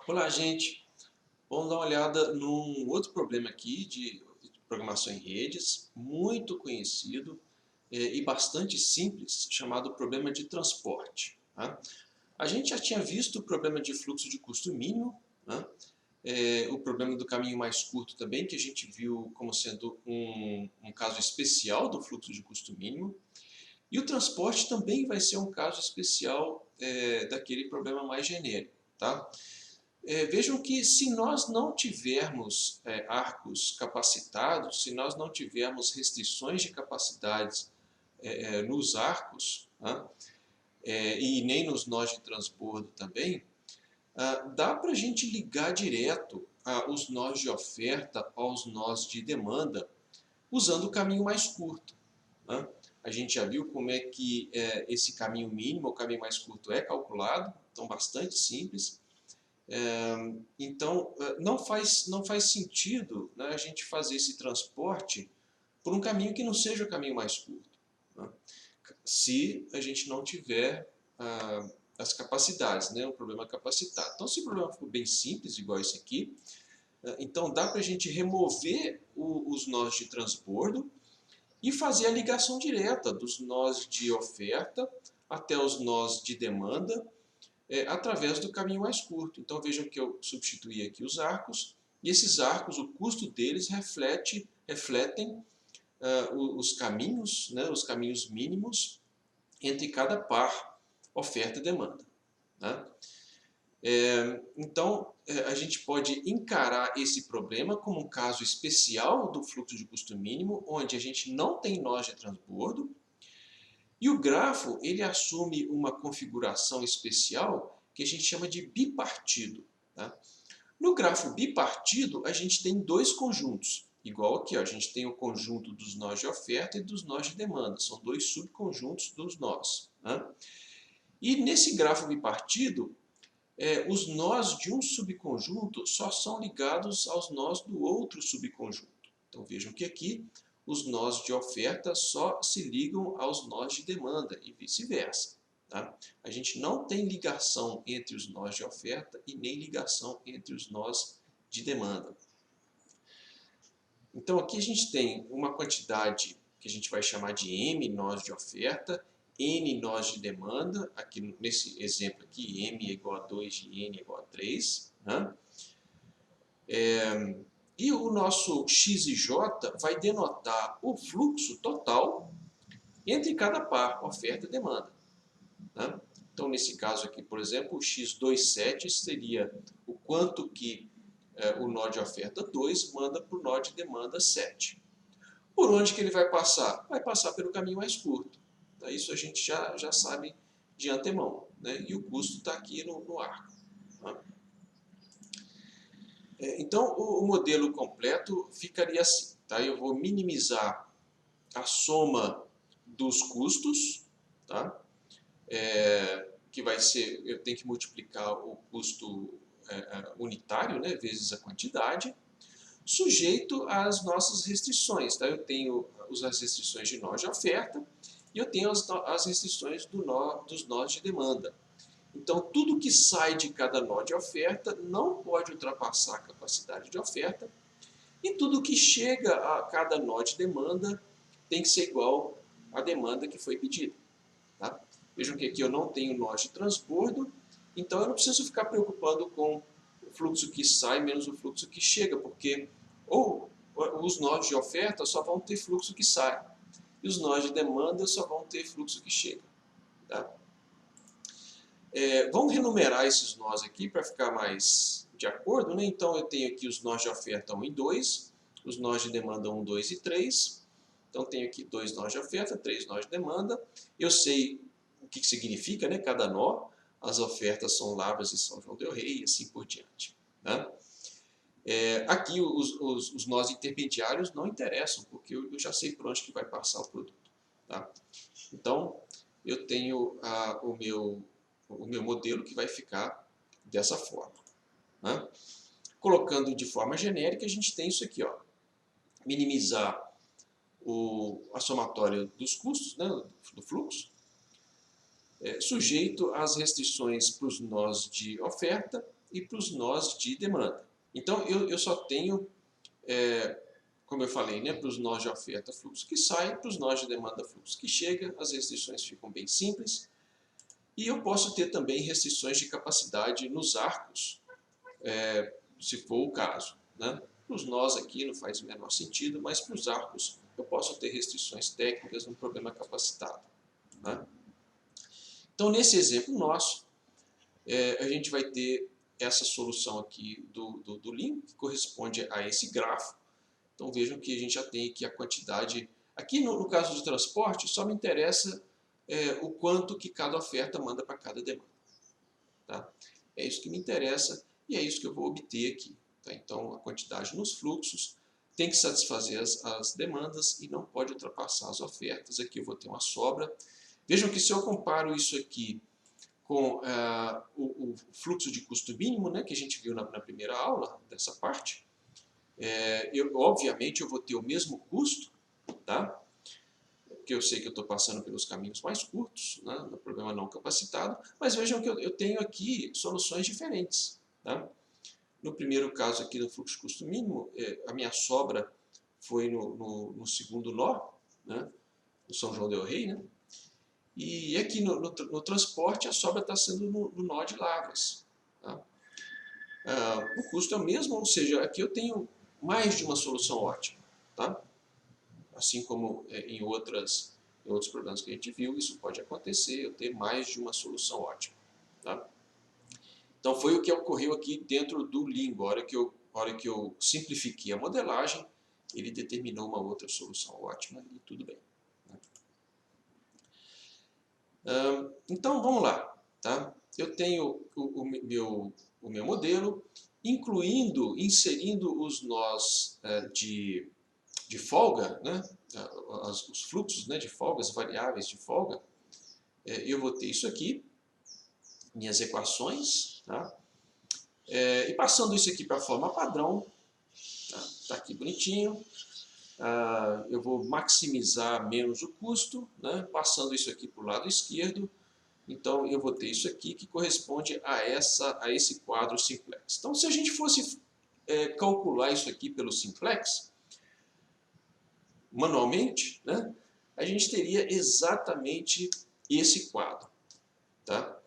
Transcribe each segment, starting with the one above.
Olá, gente. Vamos dar uma olhada num outro problema aqui de programação em redes, muito conhecido e bastante simples, chamado problema de transporte. Tá? A gente já tinha visto o problema de fluxo de custo mínimo, né? O problema do caminho mais curto também, que a gente viu como sendo um caso especial do fluxo de custo mínimo. E o transporte também vai ser um caso especial daquele problema mais genérico. Tá? Vejam que se nós não tivermos arcos capacitados, se nós não tivermos restrições de capacidades nos arcos, né, e nem nos nós de transbordo também, dá para a gente ligar direto os nós de oferta aos nós de demanda usando o caminho mais curto. Né? A gente já viu como é que esse caminho mínimo, o caminho mais curto, é calculado, então bastante simples. Então, não faz sentido, né, a gente fazer esse transporte por um caminho que não seja o caminho mais curto, né, se a gente não tiver as capacidades, né, um problema capacitado. Então, se o problema for bem simples, igual esse aqui, então dá para a gente remover os nós de transbordo e fazer a ligação direta dos nós de oferta até os nós de demanda, através do caminho mais curto. Então vejam que eu substituí aqui os arcos, e esses arcos, o custo deles refletem os caminhos, né, os caminhos mínimos entre cada par oferta e demanda. Né? Então a gente pode encarar esse problema como um caso especial do fluxo de custo mínimo, onde a gente não tem nós de transbordo, e o grafo ele assume uma configuração especial que a gente chama de bipartido. Tá? No grafo bipartido, a gente tem dois conjuntos. Igual aqui, ó, a gente tem o conjunto dos nós de oferta e dos nós de demanda. São dois subconjuntos dos nós. Né? E nesse grafo bipartido, os nós de um subconjunto só são ligados aos nós do outro subconjunto. Então vejam que aqui os nós de oferta só se ligam aos nós de demanda e vice-versa. Tá? A gente não tem ligação entre os nós de oferta e nem ligação entre os nós de demanda. Então aqui a gente tem uma quantidade que a gente vai chamar de M nós de oferta, N nós de demanda, aqui nesse exemplo aqui, M é igual a 2 e N é igual a 3. Né? E o nosso X e J vai denotar o fluxo total entre cada par, oferta e demanda. Né? Então, nesse caso aqui, por exemplo, o X27 seria o quanto que o nó de oferta 2 manda para o nó de demanda 7. Por onde que ele vai passar? Vai passar pelo caminho mais curto. Isso a gente já sabe de antemão. Né? E o custo está aqui no arco. Né? Então, o modelo completo ficaria assim. Tá? Eu vou minimizar a soma dos custos, tá? Que vai ser, eu tenho que multiplicar o custo unitário, né, vezes a quantidade, sujeito às nossas restrições. Tá? Eu tenho as restrições de nó de oferta e eu tenho as restrições dos nós de demanda. Então, tudo que sai de cada nó de oferta não pode ultrapassar a capacidade de oferta, e tudo que chega a cada nó de demanda tem que ser igual à demanda que foi pedida. Tá? Vejam que aqui eu não tenho nó de transbordo, então eu não preciso ficar preocupando com o fluxo que sai menos o fluxo que chega, porque ou os nós de oferta só vão ter fluxo que sai, e os nós de demanda só vão ter fluxo que chega. Tá? Vamos renumerar esses nós aqui para ficar mais de acordo. Né? Então eu tenho aqui os nós de oferta 1 e 2, os nós de demanda 1, 2 e 3. Então tenho aqui 2 nós de oferta, 3 nós de demanda. Eu sei o que significa, né, cada nó. As ofertas são Lavras e São João del Rei e assim por diante. Né? Aqui os nós intermediários não interessam, porque eu já sei por onde que vai passar o produto. Tá? Então eu tenho o meu modelo que vai ficar dessa forma. Né? Colocando de forma genérica, a gente tem isso aqui. Ó, minimizar a somatória dos custos, né, do fluxo, sujeito às restrições para os nós de oferta e para os nós de demanda. Então, eu só tenho, como eu falei, né, para os nós de oferta, fluxo que sai, para os nós de demanda, fluxo que chega. As restrições ficam bem simples. E eu posso ter também restrições de capacidade nos arcos, se for o caso, né? Para os nós aqui não faz o menor sentido, mas para os arcos eu posso ter restrições técnicas no problema capacitado, né? Então, nesse exemplo nosso, a gente vai ter essa solução aqui do link, que corresponde a esse grafo. Então, vejam que a gente já tem aqui a quantidade. Aqui, no caso de transporte, só me interessa o quanto que cada oferta manda para cada demanda. Tá? É isso que me interessa e é isso que eu vou obter aqui. Tá? Então, a quantidade nos fluxos tem que satisfazer as demandas e não pode ultrapassar as ofertas. Aqui eu vou ter uma sobra. Vejam que se eu comparo isso aqui com o fluxo de custo mínimo, né, que a gente viu na primeira aula, dessa parte, obviamente eu vou ter o mesmo custo, tá? Porque eu sei que eu estou passando pelos caminhos mais curtos, né, no problema não capacitado, mas vejam que eu tenho aqui soluções diferentes. Tá? No primeiro caso aqui do fluxo de custo mínimo, a minha sobra foi no segundo nó, né, no São João del Rei, né? E aqui no transporte a sobra está sendo no nó de Lavras. Tá? O custo é o mesmo, ou seja, aqui eu tenho mais de uma solução ótima. Tá? Assim como em outros problemas que a gente viu, isso pode acontecer, eu ter mais de uma solução ótima. Tá? Então foi o que ocorreu aqui dentro do Limbo. A hora que eu simplifiquei a modelagem, ele determinou uma outra solução ótima e tudo bem. Então vamos lá. Tá? Eu tenho o meu modelo, inserindo os nós de folga, né? Os fluxos, né, de folga, as variáveis de folga. Eu vou ter isso aqui, minhas equações, tá? E passando isso aqui para a forma padrão, tá aqui bonitinho. Eu vou maximizar menos o custo, né? Passando isso aqui para o lado esquerdo. Então eu vou ter isso aqui que corresponde a esse quadro simplex. Então se a gente fosse calcular isso aqui pelo simplex, manualmente, né, a gente teria exatamente esse quadro. Tá?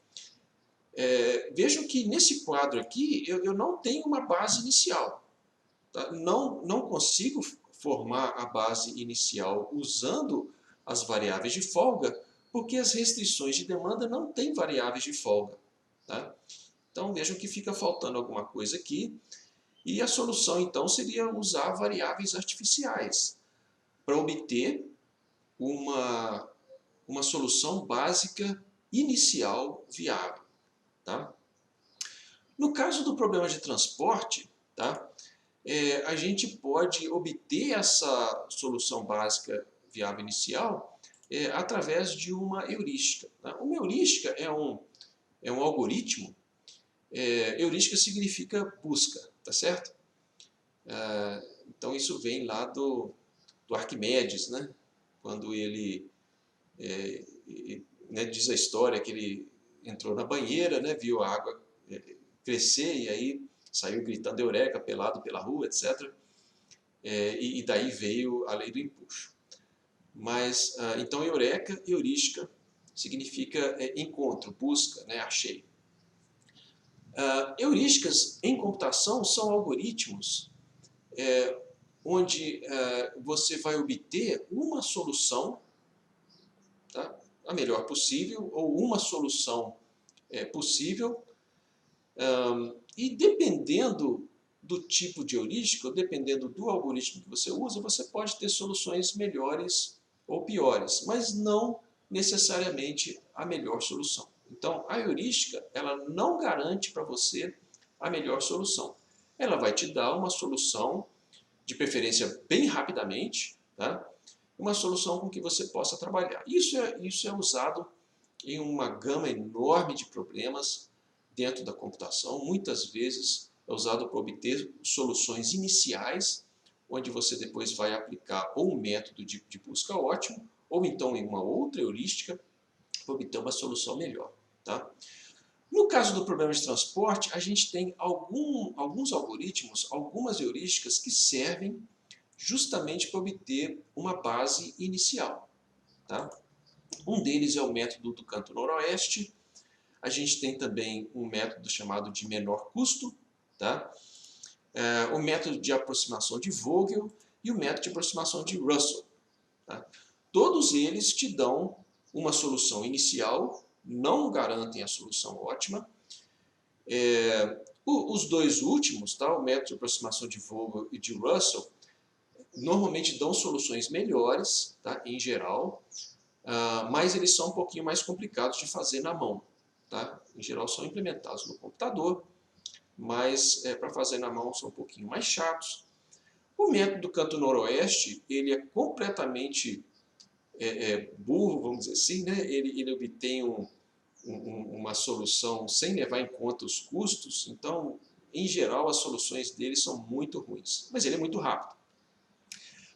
Vejam que nesse quadro aqui eu não tenho uma base inicial. Tá? Não consigo formar a base inicial usando as variáveis de folga, porque as restrições de demanda não têm variáveis de folga. Tá? Então vejam que fica faltando alguma coisa aqui, e a solução então seria usar variáveis artificiais para obter uma solução básica inicial viável. Tá? No caso do problema de transporte, tá? A gente pode obter essa solução básica viável inicial através de uma heurística. Tá? Uma heurística é um algoritmo. Heurística significa busca, tá certo? Então isso vem lá do Arquimedes, né? Quando ele né, diz a história que ele entrou na banheira, né, viu a água crescer e aí saiu gritando eureka, pelado pela rua, etc. E daí veio a lei do empuxo. Mas, então, eureka, heurística, significa encontro, busca, né, achei. Heurísticas em computação são algoritmos onde você vai obter uma solução, tá, a melhor possível, ou uma solução possível, e dependendo do tipo de heurística, ou dependendo do algoritmo que você usa, você pode ter soluções melhores ou piores, mas não necessariamente a melhor solução. Então, a heurística ela não garante para você a melhor solução. Ela vai te dar uma solução, de preferência bem rapidamente, tá? Uma solução com que você possa trabalhar. Isso é usado em uma gama enorme de problemas dentro da computação. Muitas vezes é usado para obter soluções iniciais, onde você depois vai aplicar ou um método de busca ótimo, ou então em uma outra heurística, para obter uma solução melhor. Tá? No caso do problema de transporte, a gente tem alguns algoritmos, algumas heurísticas que servem justamente para obter uma base inicial. Tá? Um deles é o método do canto noroeste. A gente tem também um método chamado de menor custo, tá? O método de aproximação de Vogel e o método de aproximação de Russell. Tá? Todos eles te dão uma solução inicial, não garantem a solução ótima. Os dois últimos, tá? O método de aproximação de Vogel e de Russell, normalmente dão soluções melhores, tá? Em geral, mas eles são um pouquinho mais complicados de fazer na mão. Tá? Em geral são implementados no computador, mas para fazer na mão são um pouquinho mais chatos. O método do canto noroeste, ele é completamente burro, vamos dizer assim, né? Ele obtém uma solução sem levar em conta os custos, então, em geral, as soluções dele são muito ruins, mas ele é muito rápido.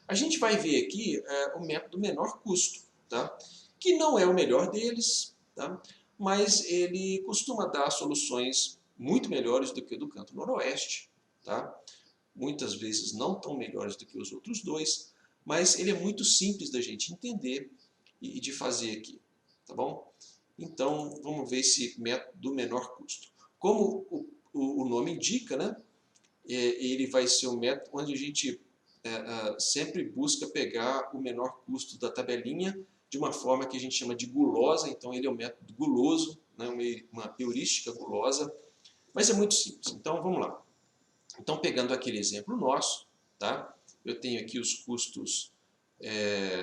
A gente vai ver aqui o método menor custo, tá? Que não é o melhor deles, tá? Mas ele costuma dar soluções muito melhores do que o do canto noroeste, tá? Muitas vezes não tão melhores do que os outros dois, mas ele é muito simples da gente entender e de fazer aqui, tá bom? Então, vamos ver esse método do menor custo. Como o nome indica, né? Ele vai ser um método onde a gente sempre busca pegar o menor custo da tabelinha de uma forma que a gente chama de gulosa, então ele é um método guloso, né, uma heurística gulosa, mas é muito simples. Então vamos lá. Então pegando aquele exemplo nosso, tá? Eu tenho aqui os custos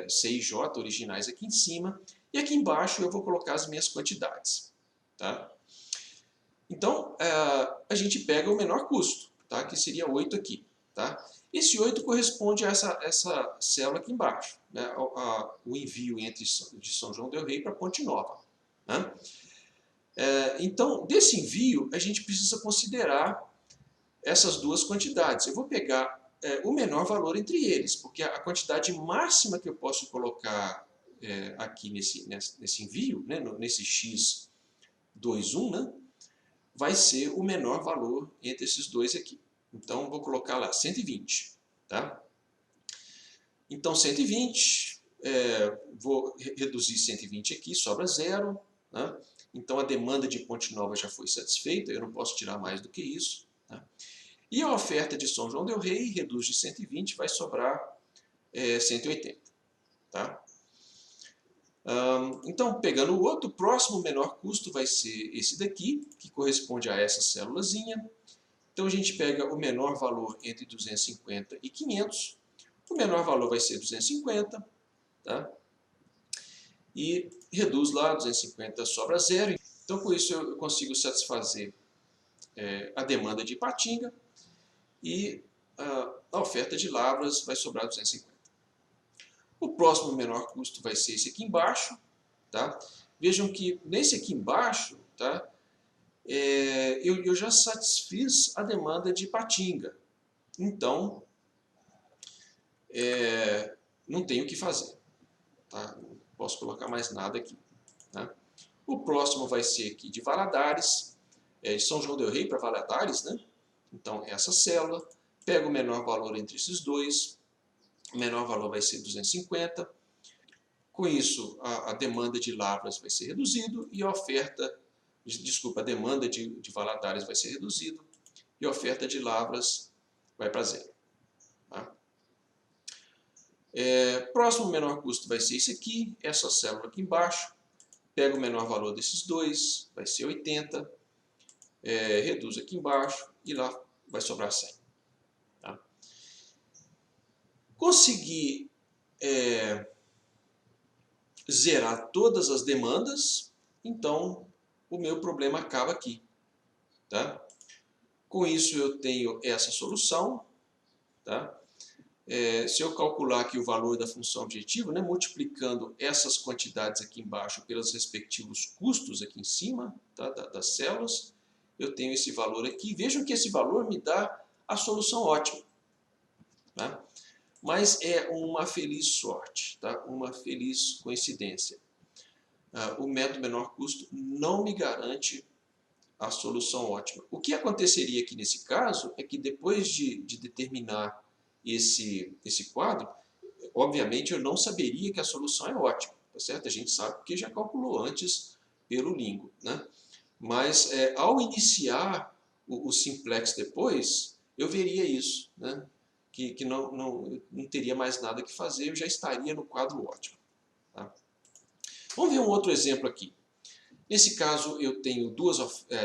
C e J originais aqui em cima, e aqui embaixo eu vou colocar as minhas quantidades. Tá? Então a gente pega o menor custo, tá? Que seria 8 aqui. Tá? Esse 8 corresponde a essa célula aqui embaixo, né? O envio de São João del Rei para Ponte Nova. Né? Então, desse envio, a gente precisa considerar essas duas quantidades. Eu vou pegar o menor valor entre eles, porque a quantidade máxima que eu posso colocar aqui nesse envio, né? Nesse x21, né? Vai ser o menor valor entre esses dois aqui. Então, vou colocar lá 120. Tá? Então, 120, vou reduzir 120 aqui, sobra 0. Né? Então, a demanda de Ponte Nova já foi satisfeita, eu não posso tirar mais do que isso. Tá? E a oferta de São João del Rei, reduz de 120, vai sobrar 180. Tá? Então, pegando o outro, o próximo menor custo vai ser esse daqui, que corresponde a essa célulazinha. Então, a gente pega o menor valor entre 250 e 500. O menor valor vai ser 250. Tá? E reduz lá, 250 sobra 0. Então, com isso, eu consigo satisfazer a demanda de Ipatinga. E a oferta de Lavras vai sobrar 250. O próximo menor custo vai ser esse aqui embaixo. Tá? Vejam que nesse aqui embaixo, tá? Eu já satisfiz a demanda de Ipatinga. Então, não tenho o que fazer. Tá? Não posso colocar mais nada aqui. Tá? O próximo vai ser aqui de Valadares, de São João del Rei para Valadares. Né? Então, essa célula. Pego o menor valor entre esses dois. O menor valor vai ser 250. Com isso, a demanda de Lavras vai ser reduzido e a oferta, a demanda de Valadares vai ser reduzido e a oferta de Lavras vai para 0. Tá? Próximo menor custo vai ser esse aqui, essa célula aqui embaixo. Pego o menor valor desses dois, vai ser 80. Reduz aqui embaixo e lá vai sobrar 100. Tá? Consegui zerar todas as demandas, então o meu problema acaba aqui. Tá? Com isso eu tenho essa solução. Tá? Se eu calcular aqui o valor da função objetiva, né, multiplicando essas quantidades aqui embaixo pelos respectivos custos aqui em cima, tá, das células, eu tenho esse valor aqui. Vejam que esse valor me dá a solução ótima. Tá? Mas é uma feliz sorte, tá? Uma feliz coincidência. O método menor custo não me garante a solução ótima. O que aconteceria aqui nesse caso é que depois de determinar esse quadro, obviamente eu não saberia que a solução é ótima, tá certo? A gente sabe porque já calculou antes pelo Lingo, né? Mas ao iniciar o simplex depois, eu veria isso, né? Que não teria mais nada que fazer, eu já estaria no quadro ótimo. Tá? Vamos ver um outro exemplo aqui. Nesse caso, eu tenho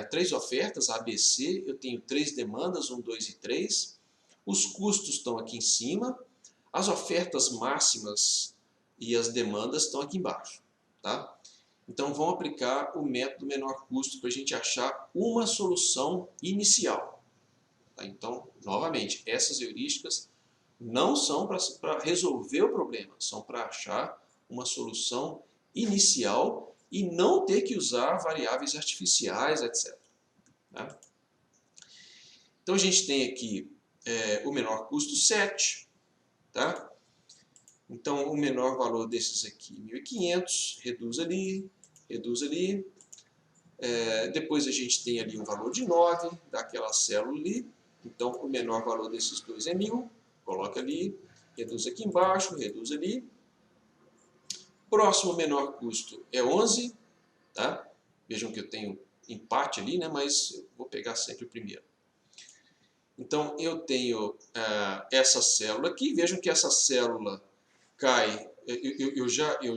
três ofertas, ABC, eu tenho 3 demandas, 1, 2 e 3. Os custos estão aqui em cima, as ofertas máximas e as demandas estão aqui embaixo. Tá? Então, vamos aplicar o método menor custo para a gente achar uma solução inicial. Tá? Então, novamente, essas heurísticas não são para resolver o problema, são para achar uma solução inicial e não ter que usar variáveis artificiais, etc. Tá? Então, a gente tem aqui o menor custo 7. Tá? Então, o menor valor desses aqui, 1.500, reduz ali, reduz ali. Depois a gente tem ali um valor de 9, daquela célula ali. Então, o menor valor desses dois é 1.000, coloca ali, reduz aqui embaixo, reduz ali. Próximo menor custo é 11, tá? Vejam que eu tenho empate ali, né? Mas eu vou pegar sempre o primeiro. Então, eu tenho essa célula aqui. Vejam que essa célula cai. Eu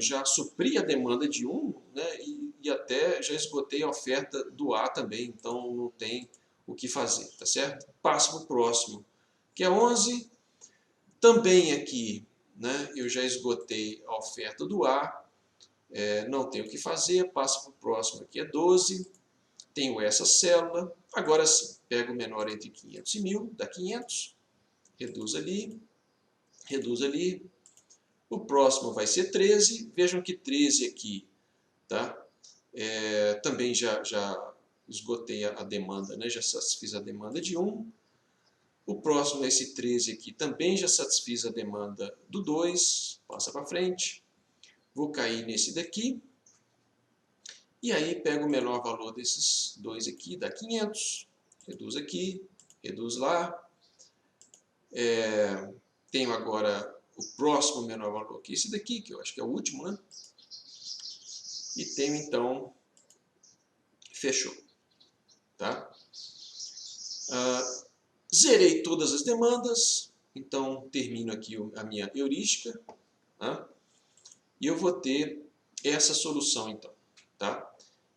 já supri a demanda de 1, né? E até já esgotei a oferta do A também. Então, não tem o que fazer, tá certo? Passo para o próximo, que é 11. Também aqui, né? Eu já esgotei a oferta do A. Não tenho o que fazer, passo para o próximo, aqui é 12, tenho essa célula, agora sim, pego o menor entre 500 e 1.000, dá 500, reduz ali, o próximo vai ser 13, vejam que 13 aqui, tá? Também já esgotei a demanda, né? Já satisfiz a demanda de 1, o próximo, esse 13 aqui, também já satisfiz a demanda do 2, passa para frente, vou cair nesse daqui, e aí pego o menor valor desses dois aqui, dá 500, reduz aqui, reduz lá. Tenho agora o próximo menor valor aqui, esse daqui, que eu acho que é o último, né? E tenho então, fechou. Tá? Zerei todas as demandas, então termino aqui a minha heurística, tá? E eu vou ter essa solução então. Tá?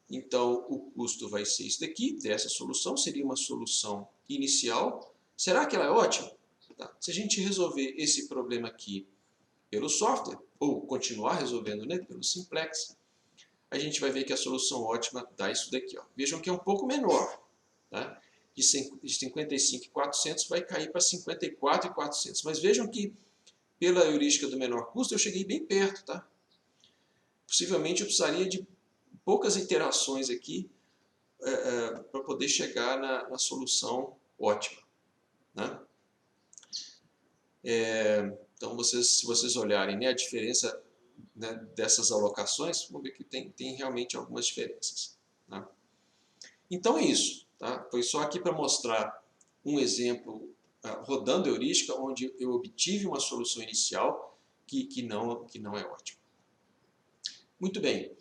Então, o custo vai ser isso daqui, dessa solução, seria uma solução inicial. Será que ela é ótima? Tá. Se a gente resolver esse problema aqui pelo software, ou continuar resolvendo, né, pelo simplex, a gente vai ver que a solução ótima dá isso daqui. Ó. Vejam que é um pouco menor. Tá? De 55.400 vai cair para 54.400. Mas vejam que, pela heurística do menor custo, eu cheguei bem perto. Tá? Possivelmente eu precisaria de poucas iterações aqui para poder chegar na solução ótima. Né? Então, se vocês olharem, né, a diferença, né, dessas alocações, vão ver que tem realmente algumas diferenças. Né? Então é isso. Tá? Foi só aqui para mostrar um exemplo rodando heurística, onde eu obtive uma solução inicial que não é ótima. Muito bem.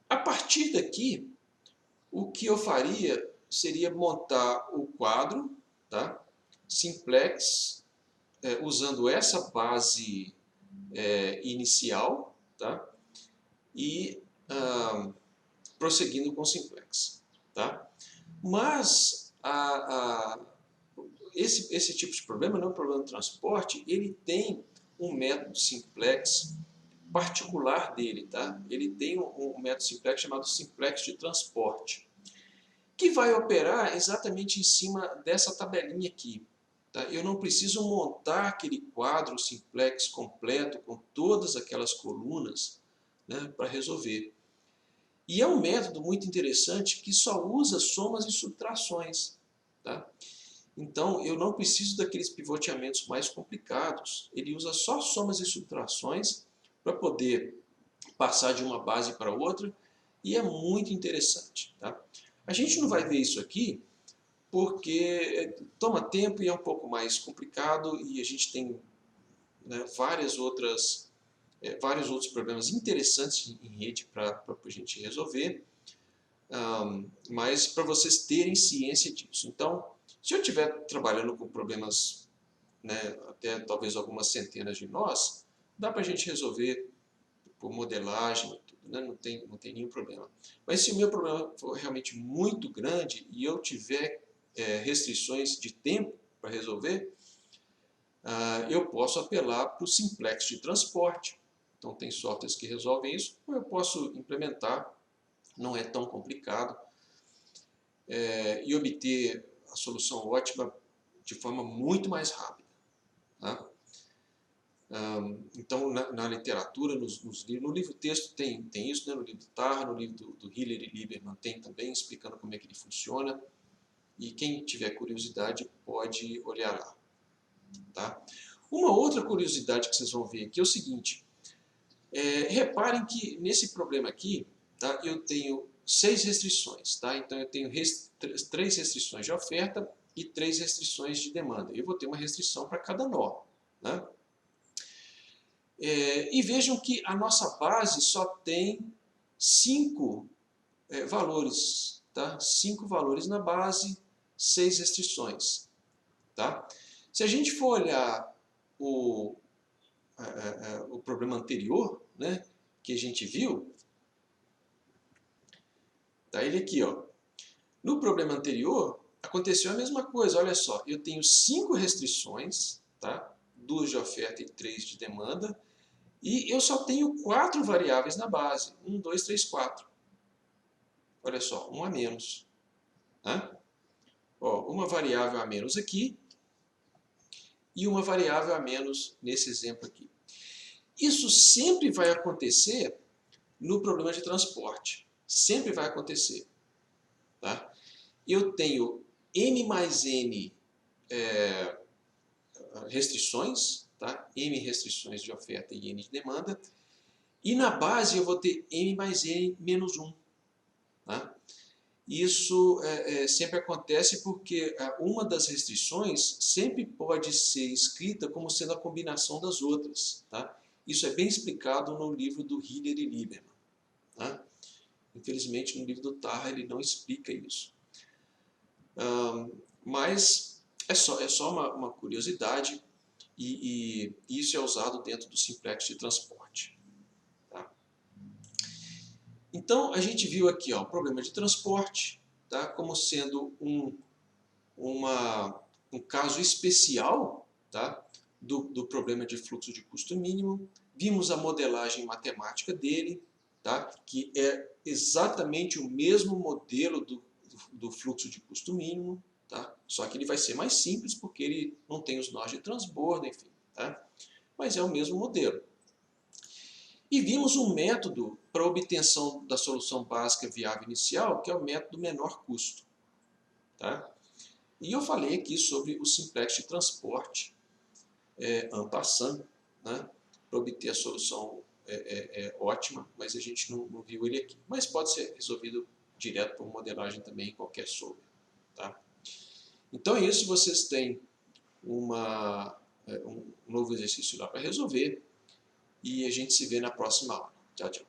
A partir daqui, o que eu faria seria montar o quadro, tá? Simplex, usando essa base inicial, tá? E prosseguindo com o simplex. Tá? Mas esse tipo de problema, não é um problema de transporte, ele tem um método simplex particular dele. Tá? Ele tem um método simplex chamado simplex de transporte, que vai operar exatamente em cima dessa tabelinha aqui. Tá? Eu não preciso montar aquele quadro simplex completo com todas aquelas colunas, né, para resolver. E é um método muito interessante que só usa somas e subtrações. Tá? Então, eu não preciso daqueles pivoteamentos mais complicados. Ele usa só somas e subtrações para poder passar de uma base para outra, e é muito interessante. Tá? A gente não vai ver isso aqui porque toma tempo e é um pouco mais complicado e a gente tem, né, vários outros problemas interessantes em rede para a gente resolver, mas para vocês terem ciência disso. Então, se eu estiver trabalhando com problemas, né, até talvez algumas centenas de nós, dá para a gente resolver por modelagem e tudo, né? Não tem nenhum problema. Mas se o meu problema for realmente muito grande e eu tiver restrições de tempo para resolver, eu posso apelar para o simplex de transporte. Então tem softwares que resolvem isso, ou eu posso implementar, não é tão complicado, e obter a solução ótima de forma muito mais rápida. Tá? Então, na literatura, nos livros, no livro-texto tem isso, né? No livro do Tarra, no livro do Hiller e Lieberman tem também, explicando como é que ele funciona. E quem tiver curiosidade pode olhar lá. Tá? Uma outra curiosidade que vocês vão ver aqui é o seguinte. Reparem que nesse problema aqui, tá, eu tenho 6 restrições. Tá? Então, eu tenho 3 restrições de oferta e 3 restrições de demanda. Eu vou ter uma restrição para cada nó. Né? E vejam que a nossa base só tem 5 valores. Tá? 5 valores na base, 6 restrições. Tá? Se a gente for olhar o problema anterior, né, que a gente viu, tá ele aqui, ó. No problema anterior, aconteceu a mesma coisa. Olha só, eu tenho 5 restrições, tá? 2 de oferta e 3 de demanda, e eu só tenho 4 variáveis na base. 1, 2, 3, 4. Olha só, 1 a menos. Né? Ó, uma variável a menos aqui e uma variável a menos nesse exemplo aqui. Isso sempre vai acontecer no problema de transporte. Sempre vai acontecer. Tá? Eu tenho m mais n restrições, tá? M restrições de oferta e n de demanda, e na base eu vou ter m mais n menos 1. Tá? Isso sempre acontece porque uma das restrições sempre pode ser escrita como sendo a combinação das outras. Tá? Isso é bem explicado no livro do Hiller e Lieberman. Tá? Infelizmente, no livro do Tarra ele não explica isso. Mas é só uma curiosidade e isso é usado dentro do simplex de transporte. Tá? Então, a gente viu aqui o problema de transporte, tá, como sendo um caso especial, tá, do problema de fluxo de custo mínimo. Vimos a modelagem matemática dele, tá, que é exatamente o mesmo modelo do fluxo de custo mínimo, tá, só que ele vai ser mais simples porque ele não tem os nós de transbordo, enfim. Tá, mas é o mesmo modelo. E vimos um método para obtenção da solução básica viável inicial, que é o método menor custo. Tá? E eu falei aqui sobre o simplex de transporte, en passant, né, para obter a solução ótima, mas a gente não viu ele aqui. Mas pode ser resolvido direto por modelagem também em qualquer solver. Tá? Então é isso, vocês têm um novo exercício lá para resolver e a gente se vê na próxima aula. Tchau, tchau.